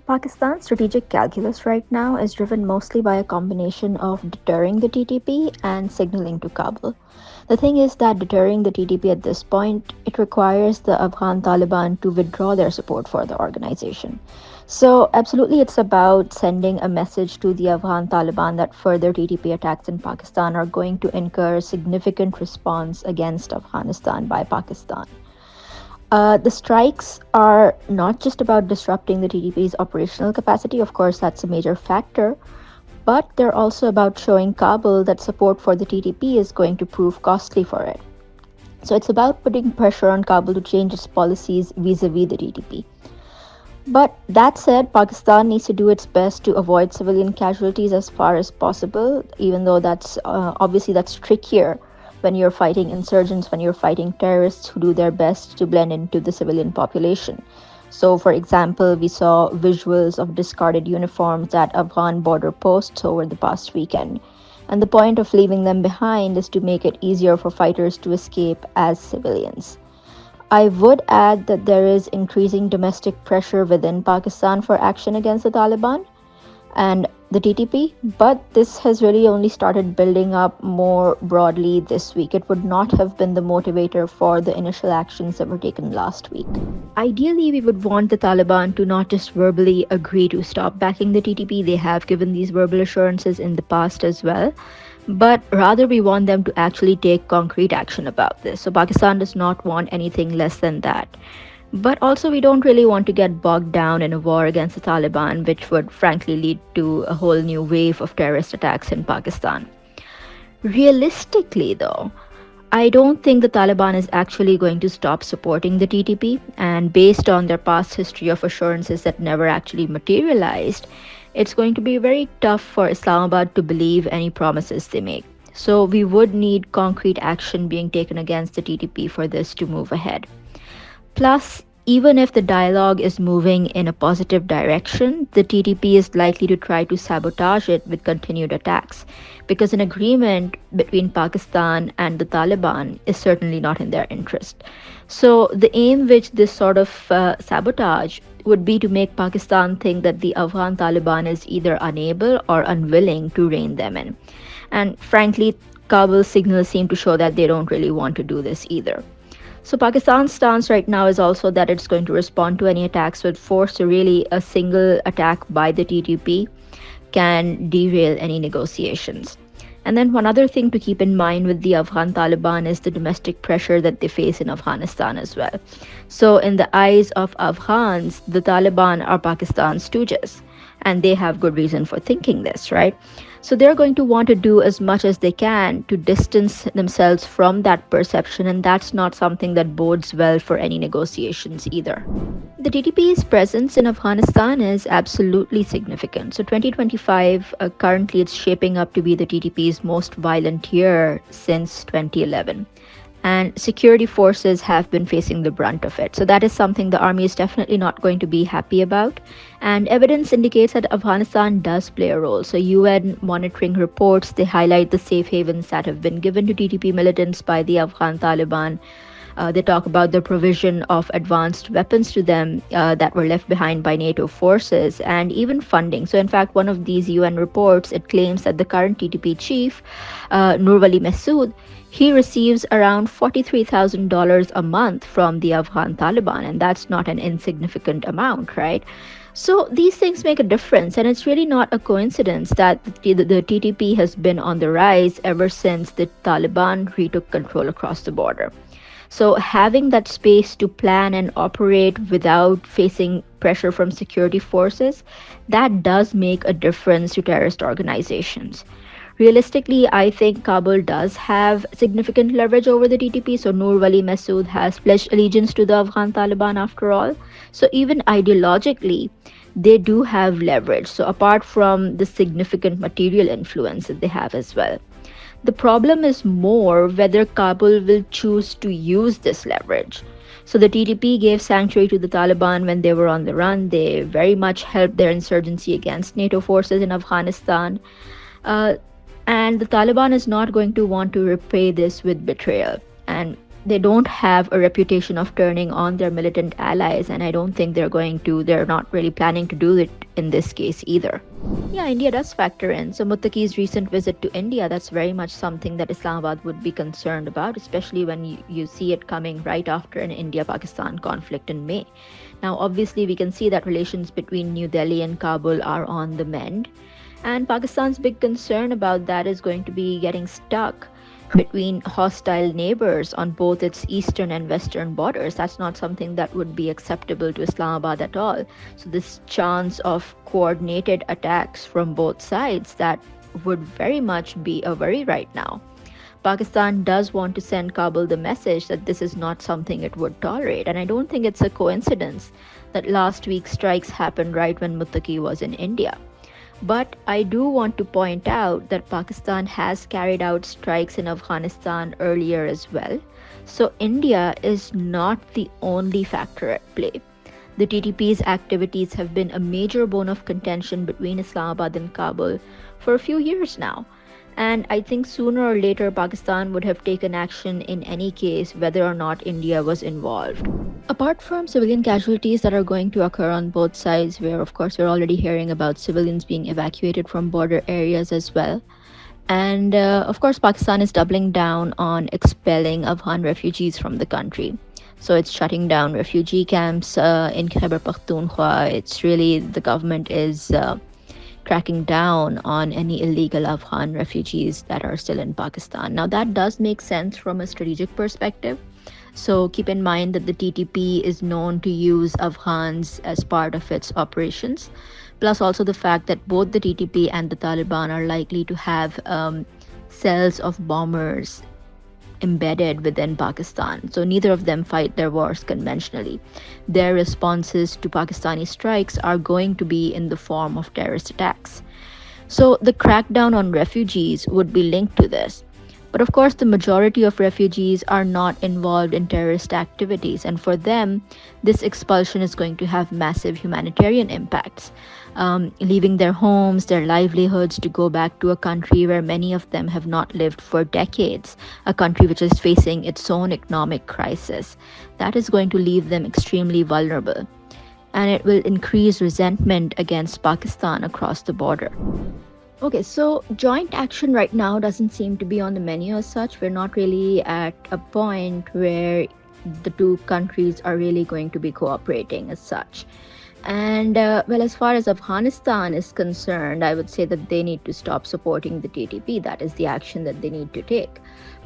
Pakistan's strategic calculus right now is driven mostly by a combination of deterring the TTP and signaling to Kabul. The thing is that deterring the TTP at this point, it requires the Afghan Taliban to withdraw their support for the organization. So, absolutely, it's about sending a message to the Afghan Taliban that further TTP attacks in Pakistan are going to incur significant response against Afghanistan by Pakistan. The strikes are not just about disrupting the TTP's operational capacity, of course, that's a major factor, but they're also about showing Kabul that support for the TTP is going to prove costly for it. So it's about putting pressure on Kabul to change its policies vis a vis the TTP. But that said, Pakistan needs to do its best to avoid civilian casualties as far as possible, even though that's obviously that's trickier when you're fighting insurgents, when you're fighting terrorists who do their best to blend into the civilian population. So, for example, we saw visuals of discarded uniforms at Afghan border posts over the past weekend. And the point of leaving them behind is to make it easier for fighters to escape as civilians. I would add that there is increasing domestic pressure within Pakistan for action against the Taliban and the TTP, but this has really only started building up more broadly this week. It would not have been the motivator for the initial actions that were taken last week. Ideally, we would want the Taliban to not just verbally agree to stop backing the TTP, they have given these verbal assurances in the past as well, but rather we want them to actually take concrete action about this. So Pakistan does not want anything less than that. But also, we don't really want to get bogged down in a war against the Taliban, which would frankly lead to a whole new wave of terrorist attacks in Pakistan. Realistically, though, I don't think the Taliban is actually going to stop supporting the TTP, and based on their past history of assurances that never actually materialized, it's going to be very tough for Islamabad to believe any promises they make. So we would need concrete action being taken against the TTP for this to move ahead. Plus, even if the dialogue is moving in a positive direction, the TTP is likely to try to sabotage it with continued attacks, because an agreement between Pakistan and the Taliban is certainly not in their interest. So, the aim with this sort of sabotage would be to make Pakistan think that the Afghan Taliban is either unable or unwilling to rein them in. And frankly, Kabul's signals seem to show that they don't really want to do this either. So Pakistan's stance right now is also that it's going to respond to any attacks with force. So really, a single attack by the TTP can derail any negotiations. And then one other thing to keep in mind with the Afghan Taliban is the domestic pressure that they face in Afghanistan as well. So in the eyes of Afghans, the Taliban are Pakistan's stooges, and they have good reason for thinking this, right? So they're going to want to do as much as they can to distance themselves from that perception, and that's not something that bodes well for any negotiations either. The TTP's presence in Afghanistan is absolutely significant. So 2025, currently it's shaping up to be the TTP's most violent year since 2011. And security forces have been facing the brunt of it. So that is something the army is definitely not going to be happy about. And evidence indicates that Afghanistan does play a role. So UN monitoring reports, they highlight the safe havens that have been given to TTP militants by the Afghan Taliban. They talk about the provision of advanced weapons to them that were left behind by NATO forces, and even funding. So in fact, one of these UN reports, it claims that the current TTP chief, Nurwali Masood, he receives around $43,000 a month from the Afghan Taliban, and that's not an insignificant amount, right? So these things make a difference, and it's really not a coincidence that the TTP has been on the rise ever since the Taliban retook control across the border. So having that space to plan and operate without facing pressure from security forces, that does make a difference to terrorist organizations. Realistically, I think Kabul does have significant leverage over the TTP. So Nurwali Masood has pledged allegiance to the Afghan Taliban after all. So even ideologically, they do have leverage. So apart from the significant material influence that they have as well. The problem is more whether Kabul will choose to use this leverage. So the TTP gave sanctuary to the Taliban when they were on the run. They very much helped their insurgency against NATO forces in Afghanistan. And the Taliban is not going to want to repay this with betrayal. And they don't have a reputation of turning on their militant allies, and I don't think they're not really planning to do it in this case either. Yeah, India does factor in. So Muttaqi's recent visit to India, that's very much something that Islamabad would be concerned about, especially when you see it coming right after an India-Pakistan conflict in May. Now, obviously, we can see that relations between New Delhi and Kabul are on the mend, and Pakistan's big concern about that is going to be getting stuck between hostile neighbors on both its eastern and western borders. That's not something that would be acceptable to Islamabad at all. So this chance of coordinated attacks from both sides, that would very much be a worry right now. Pakistan does want to send Kabul the message that this is not something it would tolerate, and I don't think it's a coincidence that last week's strikes happened right when Muttaqi was in India. But I do want to point out that Pakistan has carried out strikes in Afghanistan earlier as well. So India is not the only factor at play. The TTP's activities have been a major bone of contention between Islamabad and Kabul for a few years now. And I think sooner or later Pakistan would have taken action in any case, whether or not India was involved. Apart from civilian casualties that are going to occur on both sides, where of course we're already hearing about civilians being evacuated from border areas as well. And of course, Pakistan is doubling down on expelling Afghan refugees from the country. So it's shutting down refugee camps in Khyber Pakhtunkhwa. It's really, the government is cracking down on any illegal Afghan refugees that are still in Pakistan. Now, that does make sense from a strategic perspective. So keep in mind that the TTP is known to use Afghans as part of its operations. Plus also the fact that both the TTP and the Taliban are likely to have cells of bombers embedded within Pakistan. So neither of them fight their wars conventionally. Their responses to Pakistani strikes are going to be in the form of terrorist attacks. So the crackdown on refugees would be linked to this. But of course, the majority of refugees are not involved in terrorist activities, and for them, this expulsion is going to have massive humanitarian impacts. Leaving their homes, their livelihoods to go back to a country where many of them have not lived for decades, a country which is facing its own economic crisis. That is going to leave them extremely vulnerable, and it will increase resentment against Pakistan across the border. Okay, so joint action right now doesn't seem to be on the menu as such. We're not really at a point where the two countries are really going to be cooperating as such. And well, as far as Afghanistan is concerned, I would say that they need to stop supporting the TTP. That is the action that they need to take.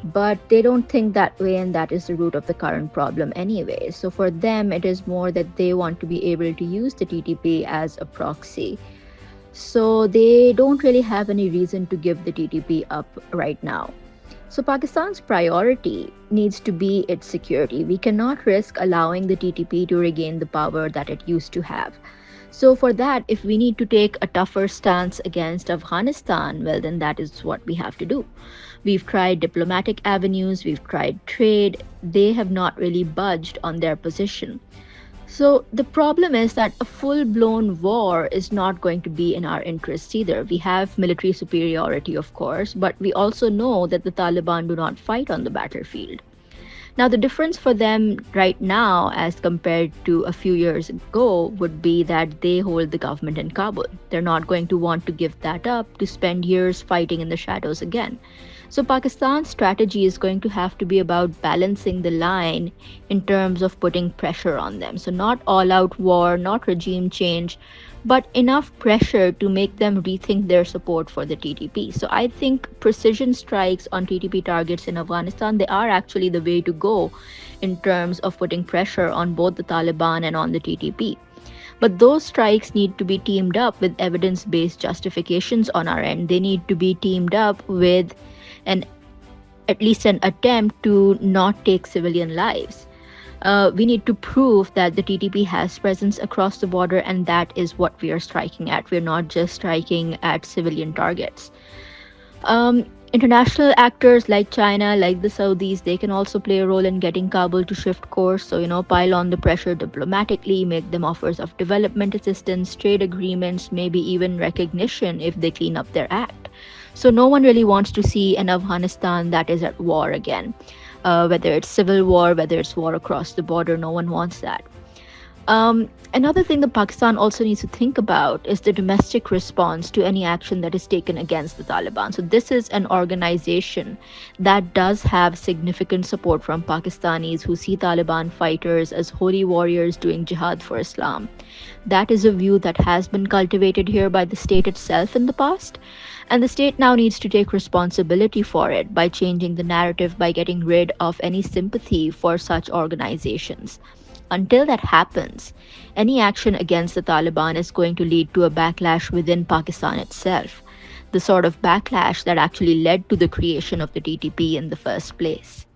But they don't think that way, and that is the root of the current problem anyway. So for them, it is more that they want to be able to use the TTP as a proxy. So they don't really have any reason to give the TTP up right now. So Pakistan's priority needs to be its security. We cannot risk allowing the TTP to regain the power that it used to have. So for that, if we need to take a tougher stance against Afghanistan, well, then that is what we have to do. We've tried diplomatic avenues, we've tried trade. They have not really budged on their position. So the problem is that a full-blown war is not going to be in our interests either. We have military superiority, of course, but we also know that the Taliban do not fight on the battlefield. Now, the difference for them right now as compared to a few years ago would be that they hold the government in Kabul. They're not going to want to give that up to spend years fighting in the shadows again. So Pakistan's strategy is going to have to be about balancing the line in terms of putting pressure on them. So not all-out war, not regime change, but enough pressure to make them rethink their support for the TTP. So I think precision strikes on TTP targets in Afghanistan, they are actually the way to go in terms of putting pressure on both the Taliban and on the TTP. But those strikes need to be teamed up with evidence-based justifications on our end. They need to be teamed up with at least an attempt to not take civilian lives. We need to prove that the TTP has presence across the border, and that is what we are striking at. We're not just striking at civilian targets. International actors like China, like the Saudis, they can also play a role in getting Kabul to shift course. So, pile on the pressure diplomatically, make them offers of development assistance, trade agreements, maybe even recognition if they clean up their act. So no one really wants to see an Afghanistan that is at war again. whether it's civil war, whether it's war across the border. No one wants that. Another thing that Pakistan also needs to think about is the domestic response to any action that is taken against the Taliban. So, this is an organization that does have significant support from Pakistanis who see Taliban fighters as holy warriors doing jihad for Islam. That is a view that has been cultivated here by the state itself in the past. And the state now needs to take responsibility for it by changing the narrative, by getting rid of any sympathy for such organizations. Until that happens, any action against the Taliban is going to lead to a backlash within Pakistan itself, the sort of backlash that actually led to the creation of the TTP in the first place.